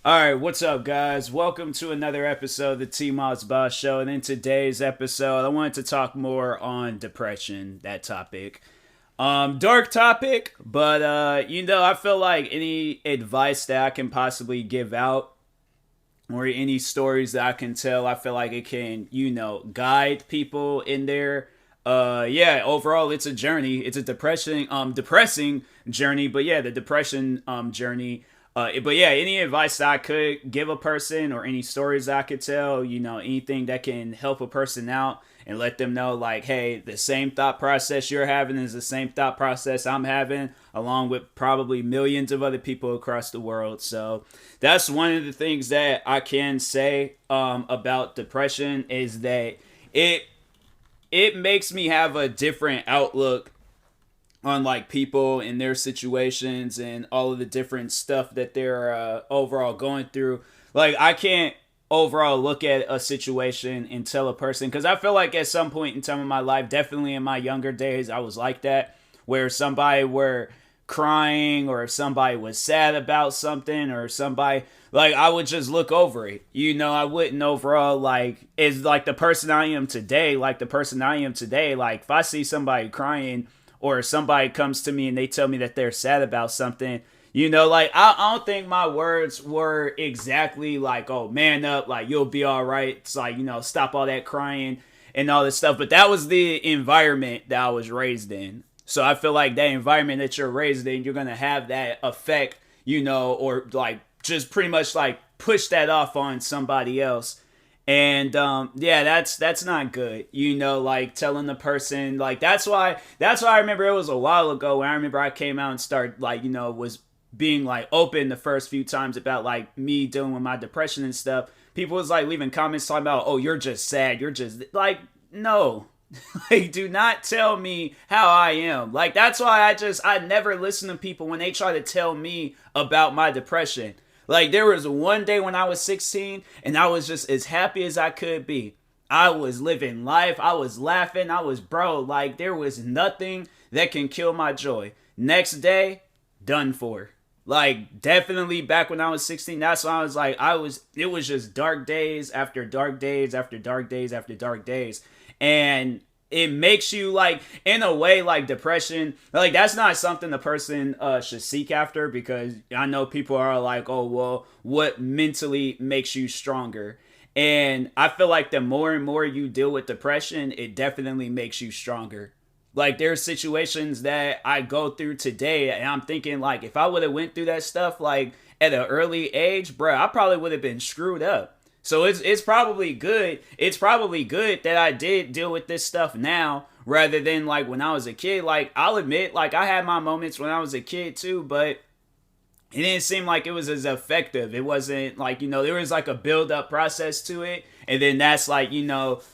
Alright, what's up, guys? Welcome to another episode of the TMossBoss Show. And in today's episode, I wanted to talk more on depression, that topic. Dark topic, but I feel like any advice that I can possibly give out or any stories that I can tell, I feel like it can, guide people in there. Overall it's a journey. It's a depressing journey, but yeah, the depression journey. Any advice that I could give a person or any stories that I could tell, anything that can help a person out and let them know, like, hey, the same thought process you're having is the same thought process I'm having, along with probably millions of other people across the world. So that's one of the things that I can say about depression is that it makes me have a different outlook on like people and their situations and all of the different stuff that they're overall going through. Like, I can't overall look at a situation and tell a person, because I feel like at some point in time in my life, definitely in my younger days, I was like that, where somebody were crying or if somebody was sad about something or somebody, like, I would just look over it. I wouldn't overall, like, is like the person I am today, like if I see somebody crying or somebody comes to me and they tell me that they're sad about something, I don't think my words were exactly like, oh, man up, like, you'll be all right. It's like, stop all that crying and all this stuff. But that was the environment that I was raised in. So I feel like that environment that you're raised in, you're going to have that effect, or like just pretty much like push that off on somebody else. And that's not good. Like telling the person, like, that's why I remember it was a while ago when I remember I came out and started, like, was being like open the first few times about like me dealing with my depression and stuff. People was like leaving comments talking about, oh, you're just sad, you're just like, no. Like, do not tell me how I am. Like, that's why I never listen to people when they try to tell me about my depression. Like, there was one day when I was 16 and I was just as happy as I could be. I was living life. I was laughing. Like, there was nothing that can kill my joy. Next day, done for. Like, definitely back when I was 16, that's when I was like, it was just dark days after dark days after dark days after dark days. And it makes you, like, in a way, like, depression, like, that's not something the person should seek after, because I know people are like, oh, well, what mentally makes you stronger? And I feel like the more and more you deal with depression, it definitely makes you stronger. Like, there's situations that I go through today and I'm thinking, like, if I would have went through that stuff, like, at an early age, bro, I probably would have been screwed up. So it's probably good. It's probably good that I did deal with this stuff now rather than like when I was a kid. Like, I'll admit, like, I had my moments when I was a kid too, but it didn't seem like it was as effective. It wasn't like, there was like a build up process to it. And then that's like,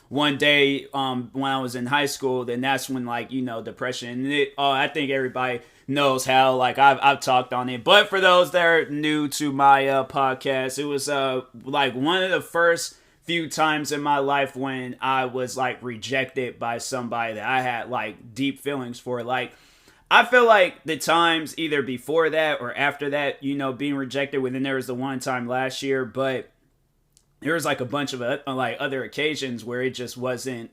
one day when I was in high school, then that's when, like, depression. And I think everybody knows how, like, I've talked on it. But for those that are new to my podcast, it was like one of the first few times in my life when I was like rejected by somebody that I had like deep feelings for. Like, I feel like the times either before that or after that, being rejected, within there was the one time last year, but there was like a bunch of like other occasions where it just wasn't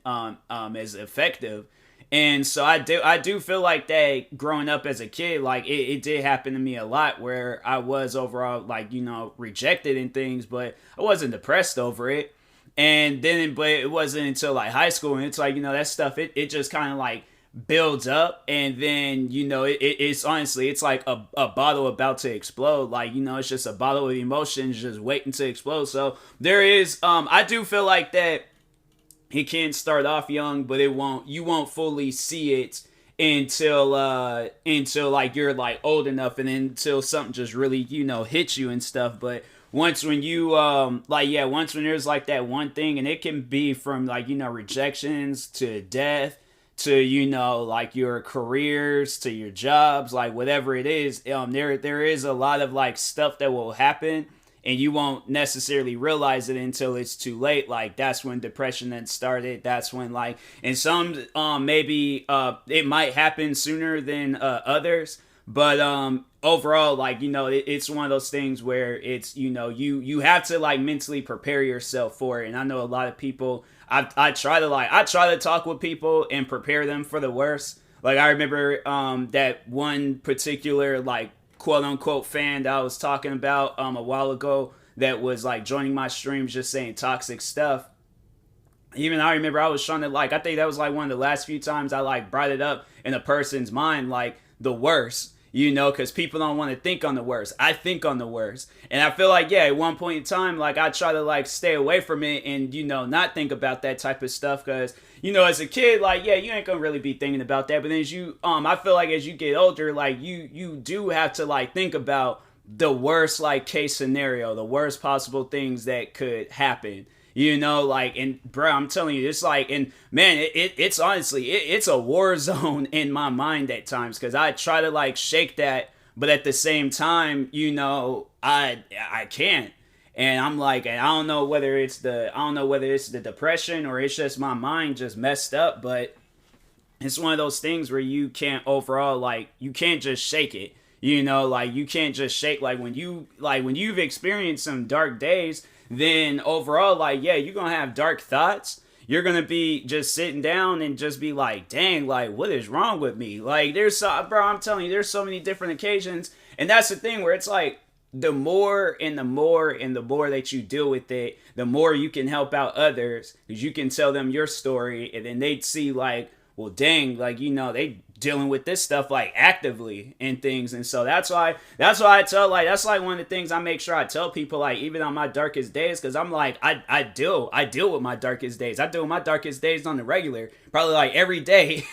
as effective. And so I do feel like that growing up as a kid, like it did happen to me a lot where I was overall like, rejected in things, but I wasn't depressed over it. And then, but it wasn't until like high school, and it's like, that stuff, it just kind of like builds up, and then it's honestly, it's like a bottle about to explode. Like, it's just a bottle of emotions just waiting to explode. So there is I do feel like that it can start off young, but you won't fully see it until like you're like old enough, and then until something just really hits you and stuff. But once when you once when there's like that one thing, and it can be from like rejections to death to like your careers to your jobs, like whatever it is, there is a lot of like stuff that will happen and you won't necessarily realize it until it's too late. Like, that's when depression then started. That's when, like, and some maybe it might happen sooner than others, But overall, like, it's one of those things where it's, you have to like mentally prepare yourself for it. And I know a lot of people, I try to talk with people and prepare them for the worst. Like, I remember that one particular like quote unquote fan that I was talking about a while ago that was like joining my streams just saying toxic stuff. Even I remember I was trying to like, I think that was like one of the last few times I like brought it up in a person's mind, like the worst, because people don't want to think on the worst. I think on the worst. And I feel like, yeah, at one point in time, like I try to like stay away from it and, not think about that type of stuff. Cause, as a kid, like, yeah, you ain't gonna really be thinking about that. But then as I feel like as you get older, like you do have to like think about the worst like case scenario, the worst possible things that could happen. Like, and bro, I'm telling you, it's like, and man, it's honestly, it's a war zone in my mind at times, because I try to like shake that, but at the same time, I can't. And I'm like, and I don't know whether it's the depression or it's just my mind just messed up, but it's one of those things where you can't overall, like, you can't just shake it. Like you can't just shake, like when you've experienced some dark days, then overall, like, yeah, you're gonna have dark thoughts. You're gonna be just sitting down and just be like, dang, like, what is wrong with me? Like, I'm telling you, there's so many different occasions. And that's the thing where it's like, the more that you deal with it, the more you can help out others, because you can tell them your story and then they'd see like, well, dang, like, they dealing with this stuff like actively and things. And so that's why I tell, like, that's like one of the things I make sure I tell people, like, even on my darkest days, because I'm like, I deal with my darkest days. I deal with my darkest days on the regular, probably like every day.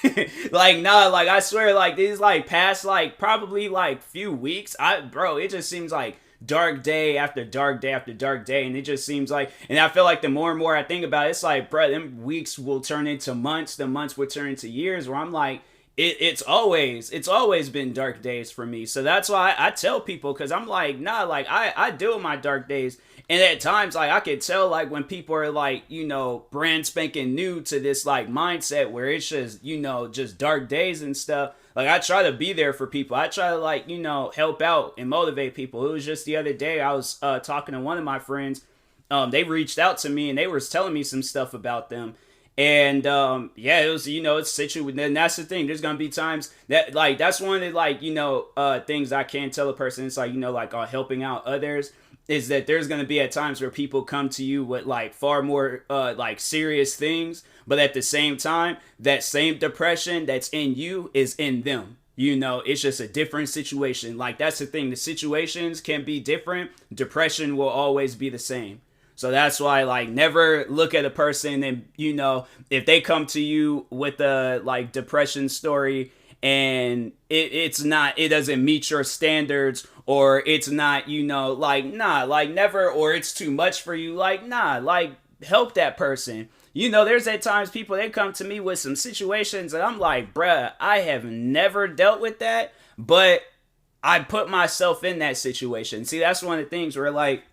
Like, nah, like, I swear, like, these like past like probably like few weeks, it just seems like dark day after dark day after dark day, and it just seems like, and I feel like the more and more I think about it, it's like, bro, them weeks will turn into months, the months will turn into years, where I'm like, it's always been dark days for me. So that's why I tell people, because I'm like, nah, like, I deal with my dark days, and at times, like, I could tell, like, when people are like, brand spanking new to this like mindset where it's just, just dark days and stuff. Like, I try to be there for people. I try to, like, help out and motivate people. It was just the other day I was talking to one of my friends. They reached out to me and they were telling me some stuff about them. And, yeah, it was, it's situated. And that's the thing. There's going to be times that, like, that's one of the, like, things I can tell a person. It's like, like, helping out others, is that there's going to be at times where people come to you with, like, far more, like, serious things. But at the same time, that same depression that's in you is in them. It's just a different situation. Like, that's the thing. The situations can be different. Depression will always be the same. So that's why, like, never look at a person and, if they come to you with a, like, depression story and it doesn't meet your standards, or it's not, like, nah, like, never, or it's too much for you, like, nah, like, help that person. There's at times people, they come to me with some situations and I'm like, bruh, I have never dealt with that, but I put myself in that situation. See, that's one of the things where, like,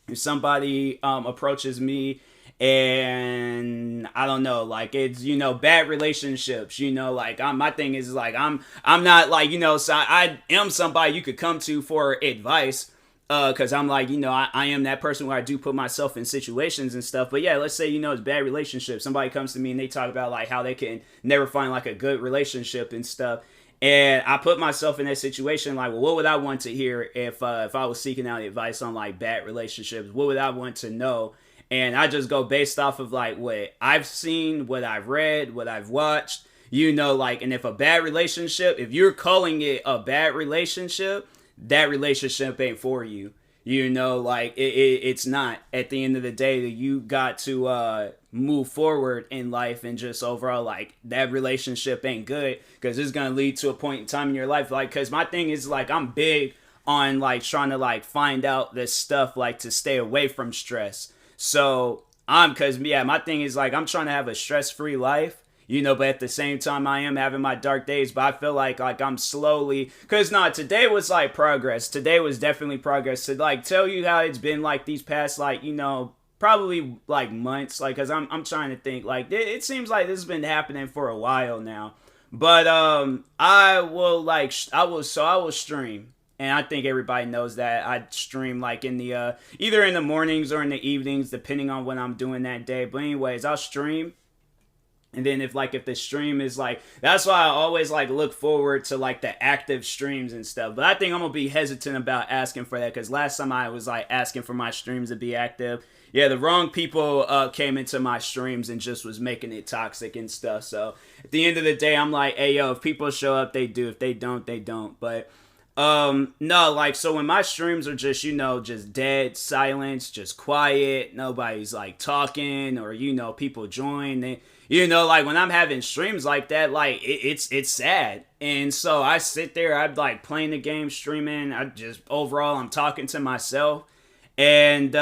if somebody approaches me and I don't know, like, it's, bad relationships, like, my thing is, like, I'm not, like, so I am somebody you could come to for advice. Cause I'm like, I am that person where I do put myself in situations and stuff. But yeah, let's say, it's bad relationships. Somebody comes to me and they talk about, like, how they can never find, like, a good relationship and stuff. And I put myself in that situation, like, well, what would I want to hear if I was seeking out advice on, like, bad relationships? What would I want to know? And I just go based off of, like, what I've seen, what I've read, what I've watched, like, and if a bad relationship, if you're calling it a bad relationship, that relationship ain't for you. Like, it's not. At the end of the day, you got to move forward in life, and just overall, like, that relationship ain't good, because it's gonna lead to a point in time in your life, like, because my thing is, like, I'm big on, like, trying to, like, find out this stuff, like, to stay away from stress. So because my thing is, like, I'm trying to have a stress-free life. But at the same time, I am having my dark days, but I feel like I'm slowly, because today was, like, progress. Today was definitely progress. To, like, tell you how it's been, like, these past, like, probably, like, months, like, because I'm trying to think, like, it seems like this has been happening for a while now. But I will stream. And I think everybody knows that I stream like in the either in the mornings or in the evenings, depending on what I'm doing that day. But anyways, I'll stream. And then if the stream is like, that's why I always like look forward to like the active streams and stuff. But I think I'm gonna be hesitant about asking for that, because last time I was like asking for my streams to be active, yeah, the wrong people came into my streams and just was making it toxic and stuff. So at the end of the day, I'm like, hey yo, if people show up, they do. If they don't, they don't. But no, like, so when my streams are just, just dead silence, just quiet, nobody's like talking, or people join, like when I'm having streams like that, like it's sad. And so I sit there, I'm like playing the game, streaming, I'm talking to myself. And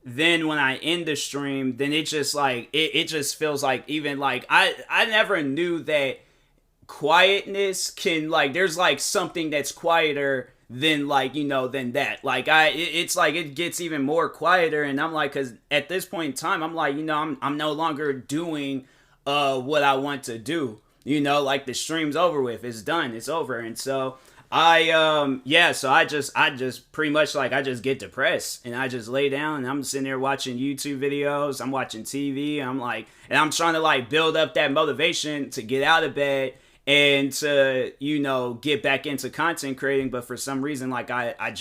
then when I end the stream, then it just like it just feels like, even like I never knew that quietness can, like, there's like something that's quieter than than that. Like it's like it gets even more quieter. And I'm like, because at this point in time, I'm like, I'm no longer doing what I want to do. Like the stream's over with, it's done, it's over. And so so I just pretty much like, I just get depressed and I just lay down and I'm sitting there watching YouTube videos, I'm watching TV, and I'm trying to like build up that motivation to get out of bed and to get back into content creating. But for some reason, like I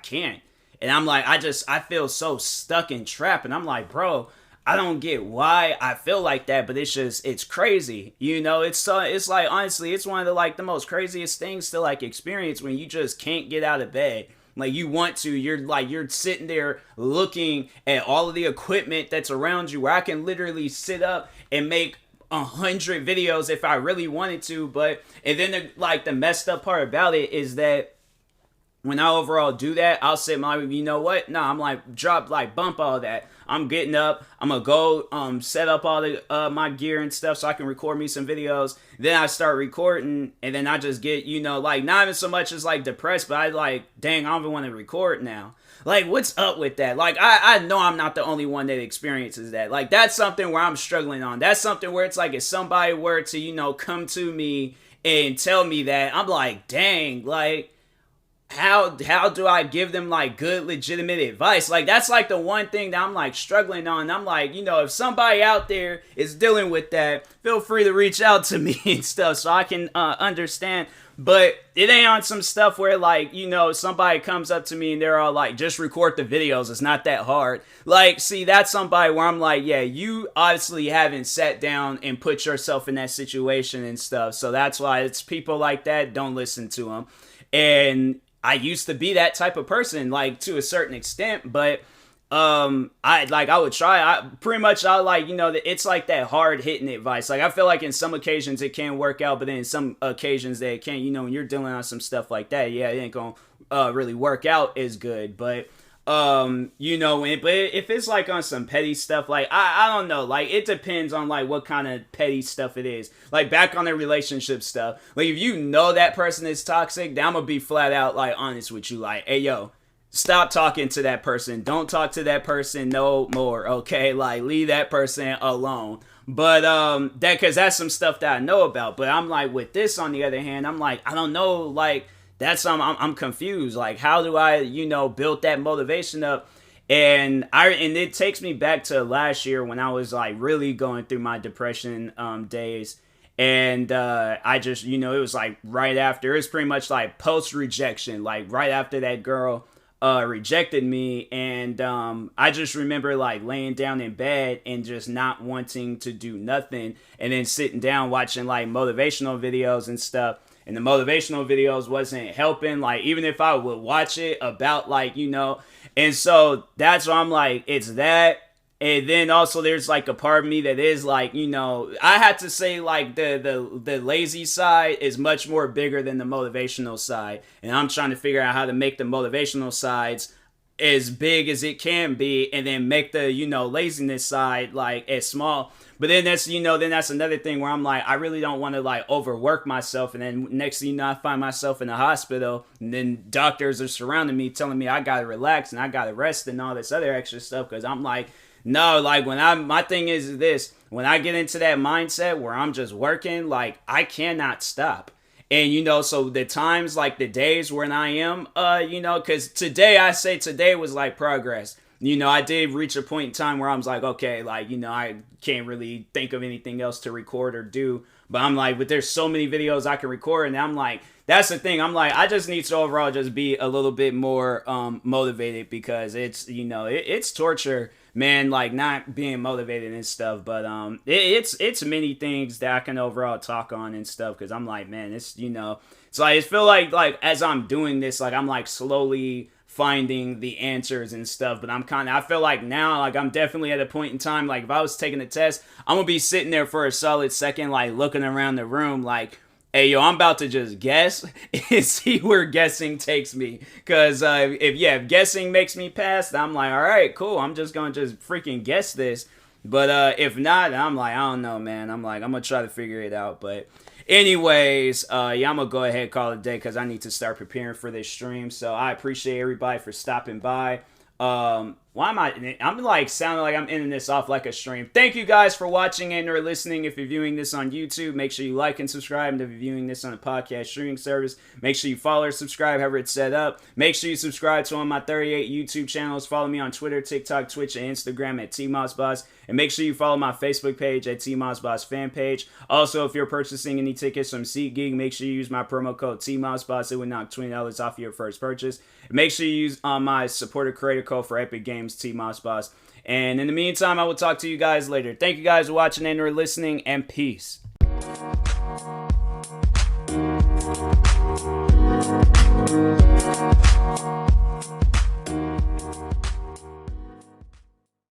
can't. And I'm like, I feel so stuck and trapped. And I'm like, bro, I don't get why I feel like that, but it's crazy. It's like, honestly, it's one of the most craziest things to like experience, when you just can't get out of bed. Like you want to, you're sitting there looking at all of the equipment that's around you, where I can literally sit up and make 100 videos if I really wanted to. And then the messed up part about it is that when I overall do that, I'll say, you know what? No, I'm like, bump all that. I'm getting up. I'm gonna go set up all the my gear and stuff so I can record me some videos. Then I start recording, and then I just get not even so much as like depressed, but I like, dang, I don't even want to record now. Like, what's up with that? Like, I know I'm not the only one that experiences that. Like, that's something where I'm struggling on. That's something where it's like, if somebody were to come to me and tell me that, I'm like, dang, like, how do I give them like good legitimate advice? Like, that's like the one thing that I'm like struggling on. I'm like, if somebody out there is dealing with that, feel free to reach out to me and stuff so I can understand. But it ain't on some stuff where like, somebody comes up to me and they're all like, just record the videos, it's not that hard. Like, see, that's somebody where I'm like, yeah, you obviously haven't sat down and put yourself in that situation and stuff. So that's why it's people like that, don't listen to them. And I used to be that type of person, like, to a certain extent, but I would try. It's like that hard hitting advice. Like, I feel like in some occasions it can work out, but then in some occasions that it can't. When you're dealing on some stuff like that, yeah, it ain't gonna really work out as good. But but if it's like on some petty stuff, like I don't know, like it depends on like what kind of petty stuff it is. Like back on the relationship stuff, like if that person is toxic, then I'm gonna be flat out like honest with you, like, hey yo, stop talking to that person, don't talk to that person no more, okay? Like, leave that person alone. But because that's some stuff that I know about. But I'm like, with this on the other hand, I'm like, I don't know, like, that's I'm confused. Like, how do I build that motivation up? And it takes me back to last year when I was like really going through my depression days. And I just it was like right after, it was pretty much like post rejection, like right after that girl rejected me. And I just remember like laying down in bed and just not wanting to do nothing, and then sitting down watching like motivational videos and stuff. And the motivational videos wasn't helping, like, even if I would watch it about, like, and so that's why I'm like, it's that. And then also there's, like, a part of me that is, like, I have to say, like, the lazy side is much more bigger than the motivational side. And I'm trying to figure out how to make the motivational sides as big as it can be, and then make the, laziness side, like, as small. But then that's another thing where I'm like, I really don't want to like overwork myself. And then next thing I find myself in the hospital, and then doctors are surrounding me telling me I got to relax and I got to rest and all this other extra stuff. Cause I'm like, No, like my thing is this, when I get into that mindset where I'm just working, like I cannot stop. And so the times, like the days when I am, because today was like progress. I did reach a point in time where I was like, okay, like, I can't really think of anything else to record or do. But I'm like, but there's so many videos I can record, and I'm like, that's the thing. I'm like, I just need to overall just be a little bit more motivated, because it's torture, man, like not being motivated and stuff. But it's many things that I can overall talk on and stuff, because I'm like, man, it's it's like, I feel like as I'm doing this, like I'm like slowly finding the answers and stuff. But I feel like now, like I'm definitely at a point in time, like if I was taking a test, I'm gonna be sitting there for a solid second, like looking around the room, like, hey, yo, I'm about to just guess and see where guessing takes me. Because if guessing makes me pass, I'm like, all right, cool. I'm just going to just freaking guess this. But if not, I'm like, I don't know, man. I'm like, I'm going to try to figure it out. But anyways, I'm going to go ahead and call it a day, because I need to start preparing for this stream. So I appreciate everybody for stopping by. Why am I'm like sounding like I'm ending this off like a stream. Thank you guys for watching and or listening. If you're viewing this on YouTube, make sure you like and subscribe. And if you're viewing this on a podcast streaming service, make sure you follow or subscribe, however it's set up. Make sure you subscribe to one of my 38 YouTube channels. Follow me on Twitter, TikTok, Twitch, and Instagram at TMossBoss. And make sure you follow my Facebook page at TMossBoss fan page. Also, if you're purchasing any tickets from SeatGeek, make sure you use my promo code TMossBoss. It would knock $20 off your first purchase. And make sure you use my supporter creator code for Epic Games, TMossBoss. And in the meantime, I will talk to you guys later. Thank you guys for watching and or listening, and peace.